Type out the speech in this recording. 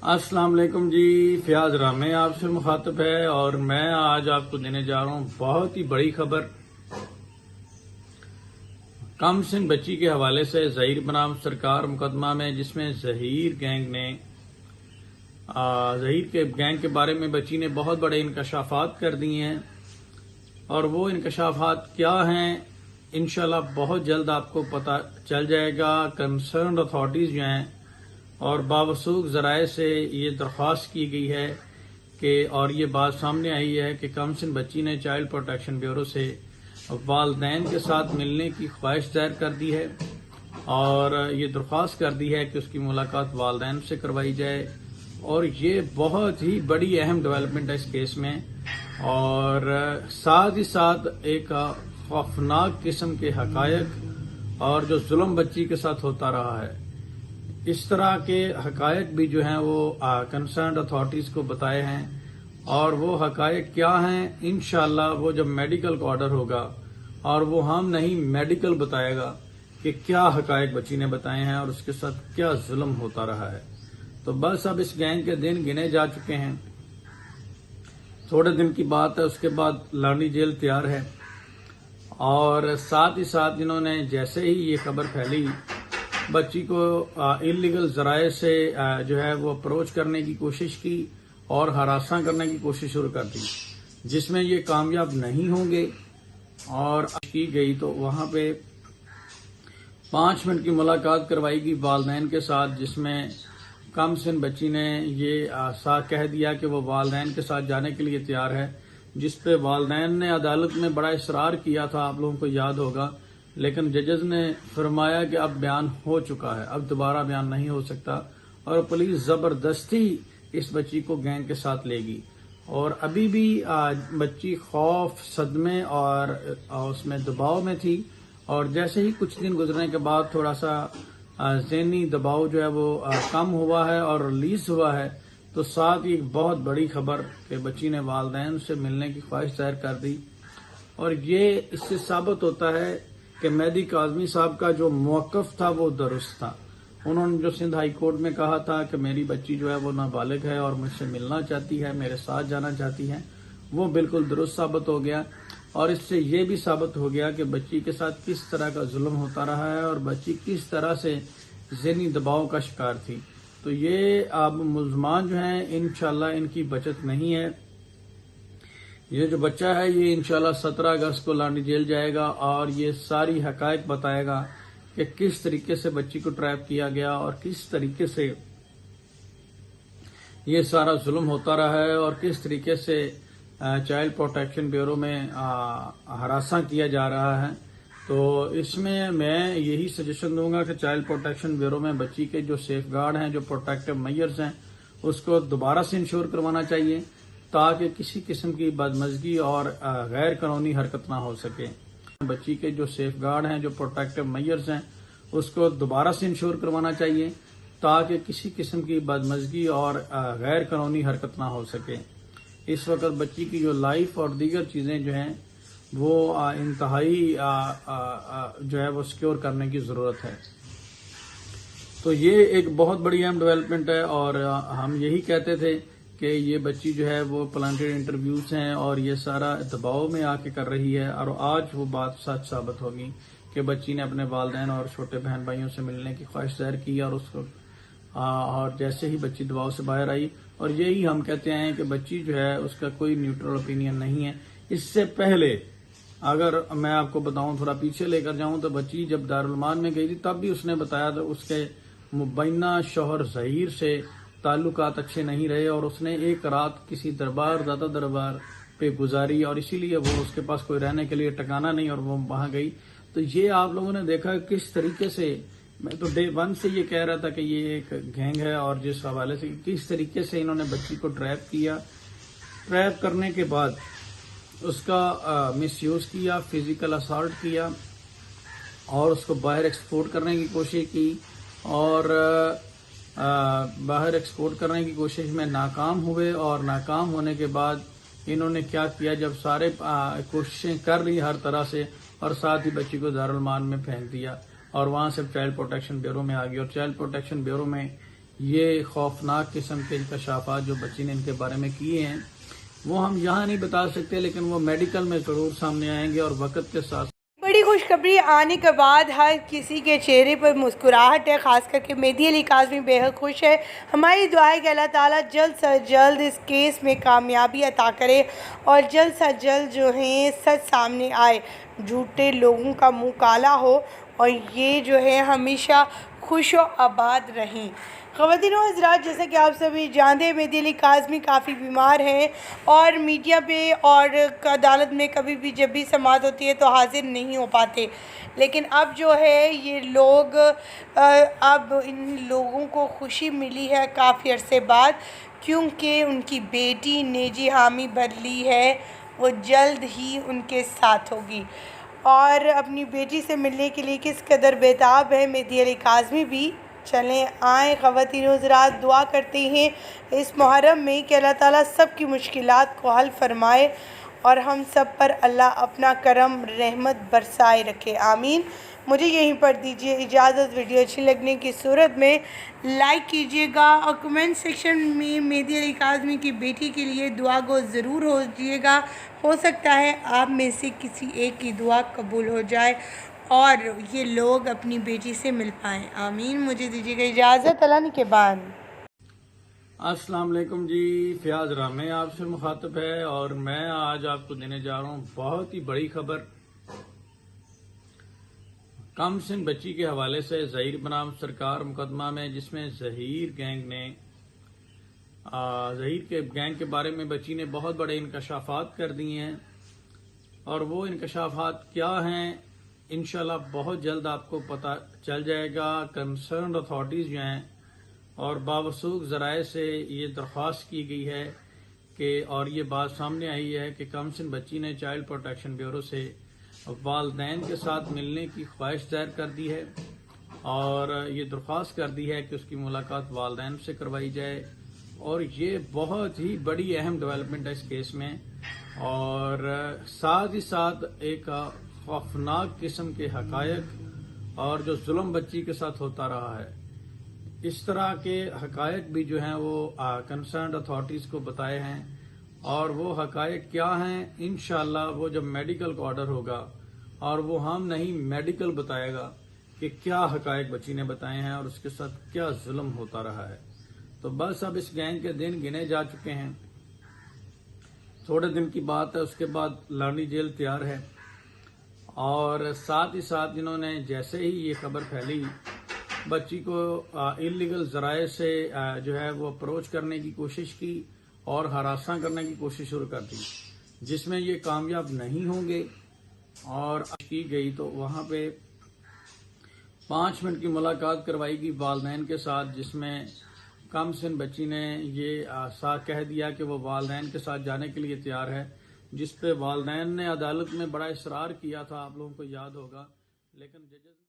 السلام علیکم جی، فیاض رامے آپ سے مخاطب ہے اور میں آج آپ کو دینے جا رہا ہوں بہت ہی بڑی خبر کم سن بچی کے حوالے سے۔ ظہیر بنام سرکار مقدمہ میں جس میں ظہیر کے گینگ کے بارے میں بچی نے بہت بڑے انکشافات کر دیے ہیں، اور وہ انکشافات کیا ہیں انشاءاللہ بہت جلد آپ کو پتہ چل جائے گا۔ کنسرنڈ اتھارٹیز جو ہیں اور باوثوق ذرائع سے یہ درخواست کی گئی ہے کہ اور یہ بات سامنے آئی ہے کہ کم سن بچی نے چائلڈ پروٹیکشن بیورو سے والدین کے ساتھ ملنے کی خواہش ظاہر کر دی ہے، اور یہ درخواست کر دی ہے کہ اس کی ملاقات والدین سے کروائی جائے۔ اور یہ بہت ہی بڑی اہم ڈیولپمنٹ ہے اس کیس میں، اور ساتھ ہی ساتھ ایک خوفناک قسم کے حقائق اور جو ظلم بچی کے ساتھ ہوتا رہا ہے، اس طرح کے حقائق بھی جو ہیں وہ کنسرنڈ اتھارٹیز کو بتائے ہیں۔ اور وہ حقائق کیا ہیں انشاءاللہ وہ جب میڈیکل کا آرڈر ہوگا اور وہ ہم نہیں میڈیکل بتائے گا کہ کیا حقائق بچی نے بتائے ہیں اور اس کے ساتھ کیا ظلم ہوتا رہا ہے۔ تو بس اب اس گینگ کے دن گنے جا چکے ہیں، تھوڑے دن کی بات ہے، اس کے بعد لانی جیل تیار ہے۔ اور ساتھ ہی ساتھ انہوں نے جیسے ہی یہ خبر پھیلی، بچی کو انلیگل ذرائع سے جو ہے وہ اپروچ کرنے کی کوشش کی اور ہراساں کرنے کی کوشش شروع کر دی، جس میں یہ کامیاب نہیں ہوں گے۔ اور کی گئی تو وہاں پہ 5 منٹ کی ملاقات کروائی گئی والدین کے ساتھ، جس میں کم سن بچی نے یہ کہہ دیا کہ وہ والدین کے ساتھ جانے کے لیے تیار ہے، جس پہ والدین نے عدالت میں بڑا اصرار کیا تھا، آپ لوگوں کو یاد ہوگا، لیکن ججز نے فرمایا کہ اب بیان ہو چکا ہے، اب دوبارہ بیان نہیں ہو سکتا، اور پولیس زبردستی اس بچی کو گینگ کے ساتھ لے گی۔ اور ابھی بھی بچی خوف، صدمے اور اس میں دباؤ میں تھی، اور جیسے ہی کچھ دن گزرنے کے بعد تھوڑا سا ذہنی دباؤ جو ہے وہ کم ہوا ہے اور ریلیز ہوا ہے، تو ساتھ ہی ایک بہت بڑی خبر کہ بچی نے والدین سے ملنے کی خواہش ظاہر کر دی۔ اور یہ اس سے ثابت ہوتا ہے کہ مہدی کاظمی صاحب کا جو موقف تھا وہ درست تھا۔ انہوں نے جو سندھ ہائی کورٹ میں کہا تھا کہ میری بچی جو ہے وہ نابالغ ہے اور مجھ سے ملنا چاہتی ہے، میرے ساتھ جانا چاہتی ہے، وہ بالکل درست ثابت ہو گیا۔ اور اس سے یہ بھی ثابت ہو گیا کہ بچی کے ساتھ کس طرح کا ظلم ہوتا رہا ہے اور بچی کس طرح سے ذہنی دباؤ کا شکار تھی۔ تو یہ اب ملزمان جو ہیں انشاءاللہ ان کی بچت نہیں ہے۔ یہ جو بچہ ہے یہ انشاءاللہ 17 اگست کو لانی جیل جائے گا، اور یہ ساری حقائق بتائے گا کہ کس طریقے سے بچی کو ٹریپ کیا گیا اور کس طریقے سے یہ سارا ظلم ہوتا رہا ہے، اور کس طریقے سے چائلڈ پروٹیکشن بیورو میں ہراساں کیا جا رہا ہے۔ تو اس میں یہی سجیشن دوں گا کہ چائلڈ پروٹیکشن بیورو میں بچی کے جو سیف گارڈ ہیں، جو پروٹیکٹیو میئرز ہیں، اس کو دوبارہ سے انشور کروانا چاہیے، تاکہ کسی قسم کی بدمزگی اور غیر قانونی حرکت نہ ہو سکے۔ بچی کے جو سیف گارڈ ہیں، جو پروٹیکٹیو میئرز ہیں، اس کو دوبارہ سے انشور کروانا چاہیے، تاکہ کسی قسم کی بدمزگی اور غیر قانونی حرکت نہ ہو سکے۔ اس وقت بچی کی جو لائف اور دیگر چیزیں جو ہیں وہ انتہائی جو ہے وہ سیکیور کرنے کی ضرورت ہے۔ تو یہ ایک بہت بڑی اہم ڈیولپمنٹ ہے، اور ہم یہی کہتے تھے کہ یہ بچی جو ہے وہ پلانٹڈ انٹرویوز ہیں اور یہ سارا دباؤ میں آ کے کر رہی ہے، اور آج وہ بات سچ ثابت ہوگی کہ بچی نے اپنے والدین اور چھوٹے بہن بھائیوں سے ملنے کی خواہش ظاہر کی، اور اس کو اور جیسے ہی بچی دباؤ سے باہر آئی، اور یہی ہم کہتے ہیں کہ بچی جو ہے اس کا کوئی نیوٹرل اوپینین نہیں ہے۔ اس سے پہلے اگر میں آپ کو بتاؤں، تھوڑا پیچھے لے کر جاؤں، تو بچی جب دارالمان میں گئی تھی تب بھی اس نے بتایا تھا اس کے مبینہ شوہر ظہیر سے تعلقات اچھے نہیں رہے، اور اس نے ایک رات کسی داتا دربار پہ گزاری، اور اسی لیے وہ اس کے پاس کوئی رہنے کے لیے ٹھکانہ نہیں، اور وہ وہاں گئی۔ تو یہ آپ لوگوں نے دیکھا کس طریقے سے، میں تو ڈے 1 سے یہ کہہ رہا تھا کہ یہ ایک گینگ ہے، اور جس حوالے سے کس طریقے سے انہوں نے بچی کو ٹریپ کیا، ٹریپ کرنے کے بعد اس کا مس یوز کیا، فزیکل اسالٹ کیا، اور اس کو باہر ایکسپورٹ کرنے کی کوشش کی، اور باہر ایکسپورٹ کرنے کی کوشش میں ناکام ہوئے، اور ناکام ہونے کے بعد انہوں نے کیا کیا، جب سارے کوششیں کر لی ہر طرح سے، اور ساتھ ہی بچی کو دارالمان میں پھینک دیا، اور وہاں سے چائلڈ پروٹیکشن بیورو میں آ گئی، اور چائلڈ پروٹیکشن بیورو میں یہ خوفناک قسم کے انکشافات جو بچی نے ان کے بارے میں کیے ہیں وہ ہم یہاں نہیں بتا سکتے، لیکن وہ میڈیکل میں ضرور سامنے آئیں گے اور وقت کے ساتھ۔ بڑی خوشخبری آنے کے بعد ہر کسی کے چہرے پر مسکراہٹ ہے، خاص کر کے مہدی علی کاظمی بے حد خوش ہے۔ ہماری دعا ہے کہ اللہ تعالیٰ جلد سے جلد اس کیس میں کامیابی عطا کرے اور جلد سے جلد جو ہیں سچ سامنے آئے، جھوٹے لوگوں کا منہ کالا ہو اور یہ جو ہے ہمیشہ خوش و آباد رہیں۔ خواتین و حضرات، جیسا کہ آپ سبھی جانتے ہیں مہدی علی کاظمی کافی بیمار ہیں اور میڈیا پہ اور عدالت میں کبھی بھی جب بھی سماعت ہوتی ہے تو حاضر نہیں ہو پاتے، لیکن اب جو ہے یہ لوگ اب ان لوگوں کو خوشی ملی ہے کافی عرصے بعد، کیونکہ ان کی بیٹی نیجی حامی بھرلی ہے وہ جلد ہی ان کے ساتھ ہوگی، اور اپنی بیٹی سے ملنے کے لیے کس قدر بیتاب ہے مہدی علی کاظمی بھی۔ چلیں آئیں خواتین و حضرات، دعا کرتے ہیں اس محرم میں کہ اللہ تعالیٰ سب کی مشکلات کو حل فرمائے اور ہم سب پر اللہ اپنا کرم رحمت برسائے رکھے، آمین۔ مجھے یہیں پر دیجیے اجازت۔ ویڈیو اچھی لگنے کی صورت میں لائک کیجیے گا اور کمنٹ سیکشن میں مہدی علی کاظمی کی بیٹی کے لیے دعا گو ضرور ہو جائے گا، ہو سکتا ہے آپ میں سے کسی ایک کی دعا قبول ہو جائے اور یہ لوگ اپنی بیٹی سے مل پائیں، آمین۔ مجھے دیجیے گا اجازت، اللہ نگہبان۔ السلام علیکم جی، فیاض رامے آپ سے مخاطب ہے اور میں آج آپ کو دینے جا رہا ہوں بہت ہی بڑی خبر۔ کم سن بچی کے حوالے سے ظہیر بنام سرکار مقدمہ میں، جس میں ظہیر کے گینگ کے بارے میں بچی نے بہت بڑے انکشافات کر دیے ہیں، اور وہ انکشافات کیا ہیں انشاءاللہ بہت جلد آپ کو پتہ چل جائے گا۔ کنسرنڈ اتھارٹیز جو ہیں اور باوثوق ذرائع سے یہ درخواست کی گئی ہے کہ، اور یہ بات سامنے آئی ہے کہ کم سن بچی نے چائلڈ پروٹیکشن بیورو سے والدین کے ساتھ ملنے کی خواہش ظاہر کر دی ہے اور یہ درخواست کر دی ہے کہ اس کی ملاقات والدین سے کروائی جائے، اور یہ بہت ہی بڑی اہم ڈیولپمنٹ ہے اس کیس میں، اور ساتھ ہی ساتھ ایک خوفناک قسم کے حقائق اور جو ظلم بچی کے ساتھ ہوتا رہا ہے، اس طرح کے حقائق بھی جو ہیں وہ کنسرنڈ اتھارٹیز کو بتائے ہیں، اور وہ حقائق کیا ہیں انشاءاللہ وہ جب میڈیکل کا آرڈر ہوگا اور وہ ہم نہیں میڈیکل بتائے گا کہ کیا حقائق بچی نے بتائے ہیں اور اس کے ساتھ کیا ظلم ہوتا رہا ہے۔ تو بس اب اس گینگ کے دن گنے جا چکے ہیں، تھوڑے دن کی بات ہے، اس کے بعد لانی جیل تیار ہے، اور ساتھ ہی ساتھ جنہوں نے جیسے ہی یہ خبر پھیلی بچی کو انلیگل ذرائع سے جو ہے وہ اپروچ کرنے کی کوشش کی اور ہراساں کرنے کی کوشش شروع کر دی، جس میں یہ کامیاب نہیں ہوں گے، اور کی گئی تو وہاں پہ 5 منٹ کی ملاقات کروائی گئی والدین کے ساتھ، جس میں کم سن بچی نے یہ کہہ دیا کہ وہ والدین کے ساتھ جانے کے لیے تیار ہے، جس پہ والدین نے عدالت میں بڑا اصرار کیا تھا، آپ لوگوں کو یاد ہوگا، لیکن ججز